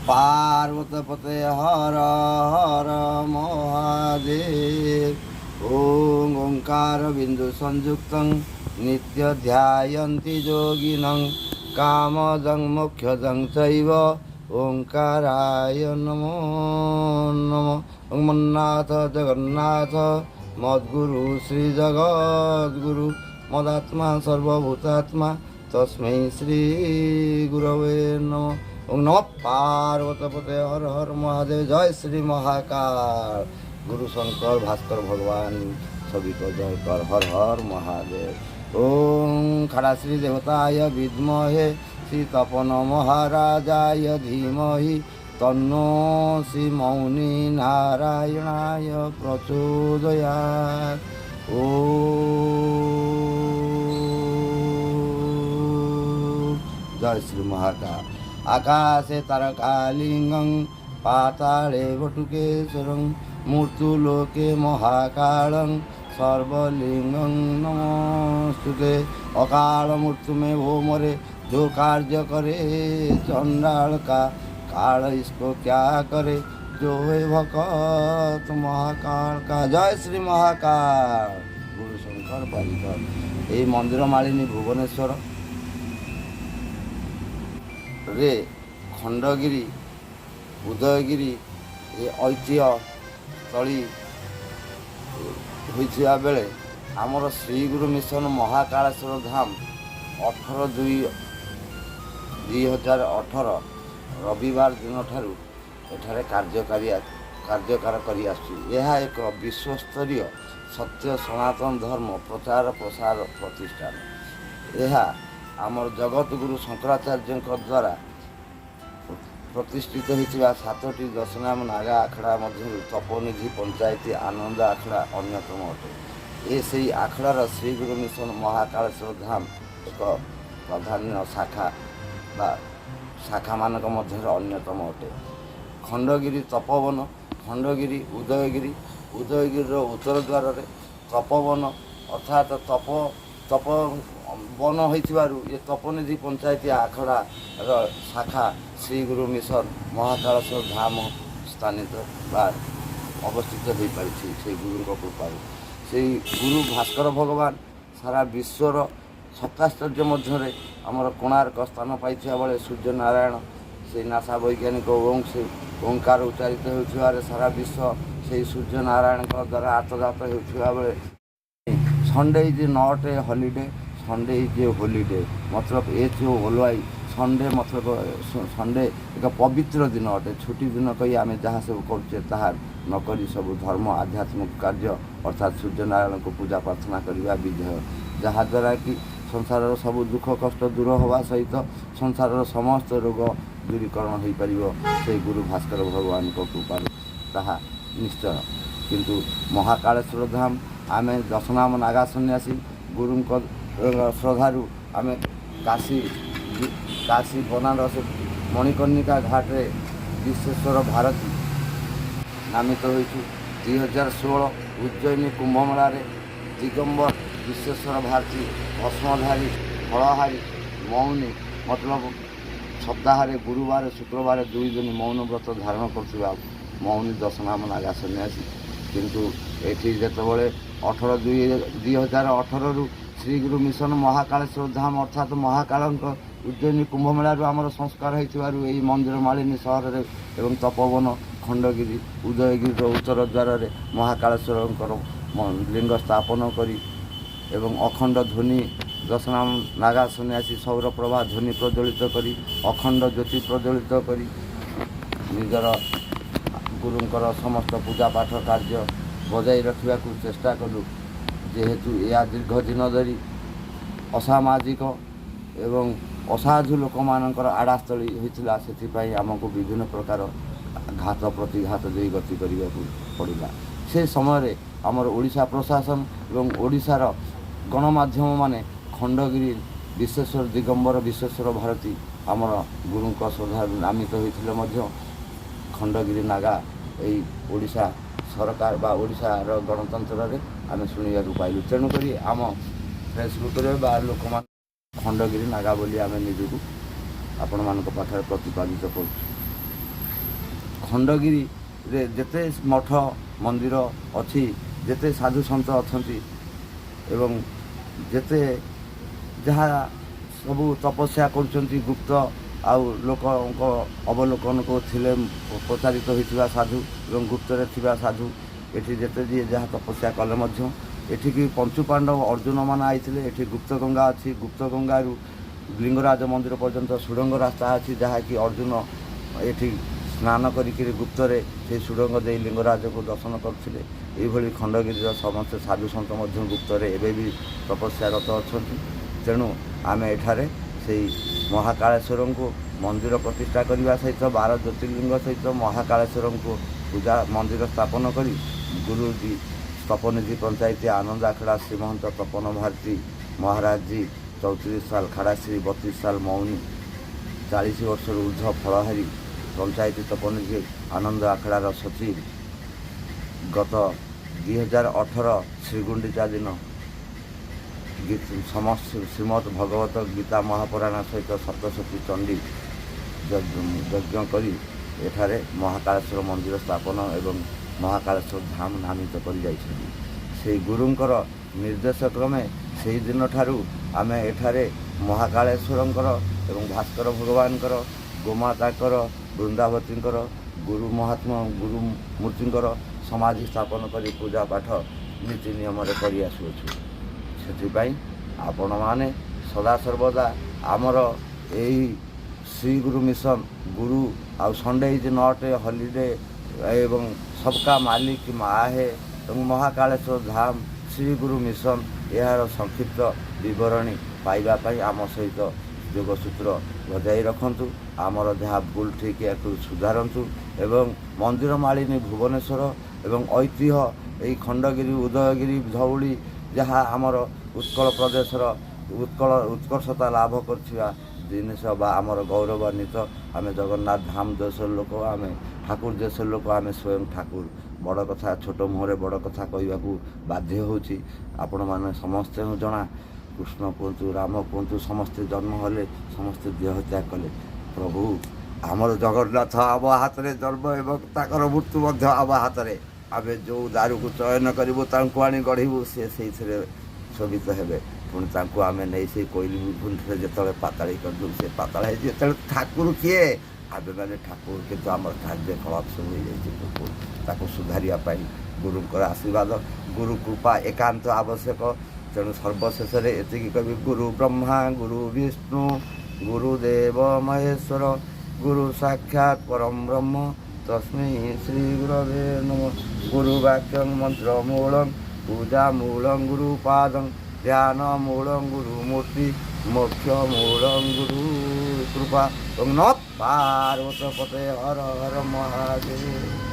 पार्वतपते हर हर महादेव। ॐ ओंकार बिंदु संयुक्तं नित्य ध्यायन्ति योगिनं कामदं मोक्षदं चैव ओंकाराय नमो नमः। ओं मन्नाथ जगन्नाथ मद्गुरु श्री जगद्गुरु मदात्मा सर्वभूतात्मा तस्मै श्री गुरवे नमः। ओं नमः पार्वतपते हर हर महादेव। जय श्री महाकाल। गुरु शंकर भास्कर भगवान सभी को जय कर हर हर महादेव। ओं खड़ा श्री देवताय विद्महे श्री तपन महाराजाय धीमहि तन्नो श्री मौनी नारायणाय प्रचोदयात्। ओम जय श्री महाकाल। आकाशे तारकालिंगं पाताले वटुकेश्वरं मूर्तिलोके महाकालं सर्वलिंगं नमोस्तुते। अकाल मृत्यु में वो मरे जो कार्य करे, चंडाल का काल इसको क्या करे, जो है भक्त महाकाल का। जय श्री महाकाल। गुरु शंकर बारिकर। ये मंदिर मालिनी भुवनेश्वर रे खंडगिरी उदयगिरी ये ऐतिह्य स्थली होइथिबा बेले आमर श्री गुरु मिशन महाकालेश्वर धाम 18/2/2018 रविवार दिन ठारू एठारे कार्यकार करी आसुछि। यह एक विश्वस्तरीय सत्य सनातन धर्म प्रचार प्रसार प्रतिष्ठान। यह आमर जगत गुरु शंकराचार्य द्वारा प्रतिष्ठित होता 7टी दशनाम नागा आखड़ा मध्य तपोनिधि पंचायती आनंद आखड़ा अन्यतम अटे। ये से आखड़ार श्री गुरु मिशन महाकालेश्वर धाम एक प्राधान्य शाखा मानक मध्य अन्यतम अटे। खंडगिरी तपोवन खंडगिरी उदयगिरी उत्तर द्वार तपोवन अर्थात तपोवन होइथिबारु ये तपोनिधि पंचायती आखड़ार शाखा श्री गुरु मिशन महाकालेश्वर धाम स्थानित अवस्थित हो पारि से गुरु कृपा से गुरु भास्कर भगवान सारा विश्वर सप्ताश्चर्य मध्य आमर कोणार्क स्थान पाई बेले सूर्य नारायण से नासा वैज्ञानिक ओं से ओंकार उच्चारित होता सारा विश्व से सूर्य नारायण द्वारा आत्मजात होता बेले Sunday is not a holiday, Sunday is a holiday. मतलब होलवाई संडे मतलब संडे एक पवित्र दिन अटे। छुट्टी दिन कही आम जहाँ सब करुचे ताहा नक सब धर्म आध्यात्मिक कार्य अर्थात सूर्य नारायण को पूजा प्रार्थना करने विधेय जहाँद्वारा कि संसार सब दुख कष्ट दूर होगा सहित संसार समस्त रोग दूरीकरण हो पार से गुरु भास्कर भगवान को कृपा ताहा निश्चय। किंतु महाकालेश्वर धाम आम दशनाम नागा सन्यासी गुरु श्रद्धारू आम काशी बनारस मणिकर्णिका घाट रे विश्वेश्वर भारती नामित हो 2016 उज्जयिनी कुंभमेला दिगंबर विश्वेश्वर भारती भस्मधारी फलहारी मौनी मतलब सप्ताह गुरुवार शुक्रवार 2 दिन मौन व्रत धारण कर मौनी दशनाम नागा सन्यासी। किंतु एठी जेतबेले 18/2/2018 श्री गुरु मिशन महाकालेश्वर धाम अर्थात महाकाल उज्जयिनी कुंभमेलू आमर संस्कार होइथिबारु एई मंदिर मालिनी सहर एवं तपोवन खंडगिरी उदयगिरी उत्तर द्वार महाकालेश्वर लिंग स्थापन करी एवं अखंड ध्वनि दशनाम नागा सन्यासी सौर प्रभा ध्वनि प्रज्वलित करी अखंड ज्योति प्रज्वलित करी निजर गुरुंकर समस्त पूजा पाठ कार्य बजाई रखा चेष्टा कलु। जेहेतु या दीर्घ दिन धरी असामाजिक एवं असाधु लोक मानकर आड़ास्थली होता से आमको विभिन्न प्रकार घात प्रतिघात दे गति करने पड़ा। से समय आमर ओडिशा प्रशासन एवं ओडिशार गणमाध्यम माने खंडगिरी विश्वेश्वर दिगंबर विश्वेश्वर भारती आमर गुरु श्रद्धा नामित होते खंडगिरी नागा यही ओडिशा सरकार बा ओडिशार गणतंत्र आम शुणा पाइलु। तेणुक आम फेसबुक लोक खंडगिरी नागा बोली आम निजक आपण मान पाखे प्रतिपादित कर। ଖଣ୍ଡଗିରିରେ ଯେତେ ମଠ ମନ୍ଦିର ଅଛି, ଯେତେ ସାଧୁ ସନ୍ଥ ଅଛନ୍ତି ଏବଂ ଯେତେ ଯାହା ସବୁ ତପସ୍ୟା କରୁଛନ୍ତି ଗୁପ୍ତ ଆଉ ଲୋକଙ୍କ ଅବଲୋକନକୁ ଥିଲେ ପ୍ରଚାରିତ ହୋଇଥିବା ସାଧୁ ଏବଂ ଗୁପ୍ତରେ ଥିବା ସାଧୁ ଏଠି ଯେତେ ଯିଏ ଯାହା ତପସ୍ୟା କଲେ ମଧ୍ୟ ଏଠିକି ପଞ୍ଚୁପାଣ୍ଡବ ଅର୍ଜୁନମାନେ ଆଇଥିଲେ। ଏଠି ଗୁପ୍ତଗଙ୍ଗା ଅଛି। ଗୁପ୍ତଗଙ୍ଗାରୁ ଲିଙ୍ଗରାଜ ମନ୍ଦିର ପର୍ଯ୍ୟନ୍ତ ସୁଡ଼ଙ୍ଗ ରାସ୍ତା ଅଛି, ଯାହାକି ଅର୍ଜୁନ ଏଠି ସ୍ନାନ କରିକିରି ଗୁପ୍ତରେ ସେହି ସୁଡ଼ଙ୍ଗ ଦେଇ ଲିଙ୍ଗରାଜକୁ ଦର୍ଶନ କରୁଥିଲେ। ଏଇଭଳି ଖଣ୍ଡଗିରିର ସମସ୍ତେ ସାଧୁ ସନ୍ଥ ମଧ୍ୟ ଗୁପ୍ତରେ ଏବେ ବି ତପସ୍ୟାରତ ଅଛନ୍ତି। ତେଣୁ ଆମେ ଏଠାରେ ସେଇ ମହାକାଳେଶ୍ୱରଙ୍କୁ ମନ୍ଦିର ପ୍ରତିଷ୍ଠା କରିବା ସହିତ 12 ଜ୍ୟୋତିର୍ଲିଙ୍ଗ ସହିତ ମହାକାଳେଶ୍ୱରଙ୍କୁ ପୂଜା ମନ୍ଦିର ସ୍ଥାପନ କରି ଗୁରୁଜୀ ତପନିଧି ପଞ୍ଚାୟତ ଆନନ୍ଦ ଆଖଡ଼ା ଶ୍ରୀମହନ୍ତ ତପନ ଭାରତୀ ମହାରାଜଜୀ 34 ସାଲ ଖାଡ଼ାଶ୍ରୀ 32 ସାଲ ମୌନି 40 ବର୍ଷରୁ ଉର୍ଦ୍ଧ୍ୱ ଫଳହାରୀ ପଞ୍ଚାୟତ ତପନିଧି ଆନନ୍ଦ ଆଖଡ଼ାର ସଚିବ ଗତ 2018 ଶ୍ରୀଗୁଣ୍ଡିଚା ଦିନ ଶ୍ରୀମଦ୍ ଭଗବତ ଗୀତା ମହାପୁରାଣ ସହିତ ସପ୍ତଶତୀ ଚଣ୍ଡୀ ଯଜ୍ଞ କରି ଏଠାରେ ମହାକାଳେଶ୍ୱର ମନ୍ଦିର ସ୍ଥାପନ ଏବଂ ମହାକାଳେଶ୍ୱର ଧାମ ନାମିତ କରି ଯାଇଛନ୍ତି। ସେହି ଗୁରୁଙ୍କର ନିର୍ଦ୍ଦେଶ କ୍ରମେ ସେହି ଦିନଠାରୁ ଆମେ ଏଠାରେ ମହାକାଳେଶ୍ୱରଙ୍କର ଏବଂ ଭାସ୍କର ଭଗବାନଙ୍କର ଗୋମାତାଙ୍କର ବୃନ୍ଦାବତୀଙ୍କର ଗୁରୁ ମହାତ୍ମା ଗୁରୁ ମୂର୍ତ୍ତିଙ୍କର ସମାଧି ସ୍ଥାପନ କରି ପୂଜା ପାଠ ନୀତି ନିୟମରେ କରି ଆସୁଅଛୁ। ସେଥିପାଇଁ ଆପଣମାନେ ସଦାସର୍ବଦା ଆମର ଏହି ଶ୍ରୀ ଗୁରୁ ମିଶନ ଗୁରୁ ଆଉ Sunday is not a holiday ଏବଂ ସବକା ମାଲିକ ମା ହେ ଏବଂ ମହାକାଳେଶ୍ୱର ଧାମ ଶ୍ରୀ ଗୁରୁ ମିଶନ ଏହାର ସଂକ୍ଷିପ୍ତ ବିବରଣୀ ପାଇବା ପାଇଁ ଆମ ସହିତ ଯୋଗସୂତ୍ର ବଜାଇ ରଖନ୍ତୁ। ଆମର ଯାହା ଭୁଲ ଠିକ୍ ଏହାକୁ ସୁଧାରନ୍ତୁ ଏବଂ ମନ୍ଦିର ମାଳିନୀ ଭୁବନେଶ୍ୱର ଏବଂ ଐତିହ୍ୟ ଏହି ଖଣ୍ଡଗିରି ଉଦୟଗିରି ଧଉଳି ଯାହା ଆମର ଉତ୍କଳ ପ୍ରଦେଶର ଉତ୍କର୍ଷତା ଲାଭ କରିଥିବା ଜିନିଷ ବା ଆମର ଗୌରବାନ୍ୱିତ ଆମେ ଜଗନ୍ନାଥ ଧାମ ଦେଶର ଲୋକ, ଆମେ ଠାକୁର ଦେଶର ଲୋକ, ଆମେ ସ୍ୱୟଂ ଠାକୁର। ବଡ଼ କଥା ଛୋଟ ମୁହଁରେ ବଡ଼ କଥା କହିବାକୁ ବାଧ୍ୟ ହେଉଛି। ଆପଣମାନେ ସମସ୍ତଙ୍କୁ ଜଣା କୃଷ୍ଣ କୁହନ୍ତୁ ରାମ କୁହନ୍ତୁ ସମସ୍ତେ ଜନ୍ମ ହେଲେ ସମସ୍ତେ ଦେହ ତ୍ୟାଗ କଲେ। ପ୍ରଭୁ ଆମର ଜଗନ୍ନାଥ ଆମ ହାତରେ ଜନ୍ମ ଏବଂ ତାଙ୍କର ମୃତ୍ୟୁ ମଧ୍ୟ ଆମ ହାତରେ। ଆମେ ଯେଉଁ ଦାରୁକୁ ଚୟନ କରିବୁ ତାଙ୍କୁ ଆଣି ଗଢ଼ିବୁ, ସେ ସେଇଥିରେ ଶୋଭିତ ହେବେ। ପୁଣି ତାଙ୍କୁ ଆମେ ନେଇ ସେଇ କୋଇଲି ଗୁଣ୍ଠରେ ଯେତେବେଳେ ପାତାଳି କରିଦେବୁ ସେ ପାତାଳ ହେଇଛି। ଯେତେବେଳେ ଠାକୁର କିଏ ଆମେମାନେ ଠାକୁର, କିନ୍ତୁ ଆମର କାର୍ଯ୍ୟକଳାପ ସବୁ ହେଇଯାଇଛି ପ୍ରଭୁ। ତାକୁ ସୁଧାରିବା ପାଇଁ ଗୁରୁଙ୍କର ଆଶୀର୍ବାଦ ଗୁରୁ କୃପା ଏକାନ୍ତ ଆବଶ୍ୟକ। ତେଣୁ ସର୍ବଶେଷରେ ଏତିକି କହିବି ଗୁରୁ ବ୍ରହ୍ମା ଗୁରୁ ବିଷ୍ଣୁ ଗୁରୁଦେବ ମହେଶ୍ୱର ଗୁରୁ ସାକ୍ଷାତ ପରମ ବ୍ରହ୍ମ ତସ୍ମୈ ଶ୍ରୀ ଗୁରବେ ନମଃ। ଗୁରୁ ବାକ୍ୟଂ ମନ୍ତ୍ର ମୂଳଂ ପୂଜା ମୂଳଂ ଗୁରୁ ପାଦଂ ଧ୍ୟାନ ମୂଳଂ ଗୁରୁ ମୂର୍ତ୍ତି ମୋକ୍ଷ ମୂଳଂ ଗୁରୁ କୃପା। ପାର୍ବତ ପତେ ହର ହର ମହାଦେବ।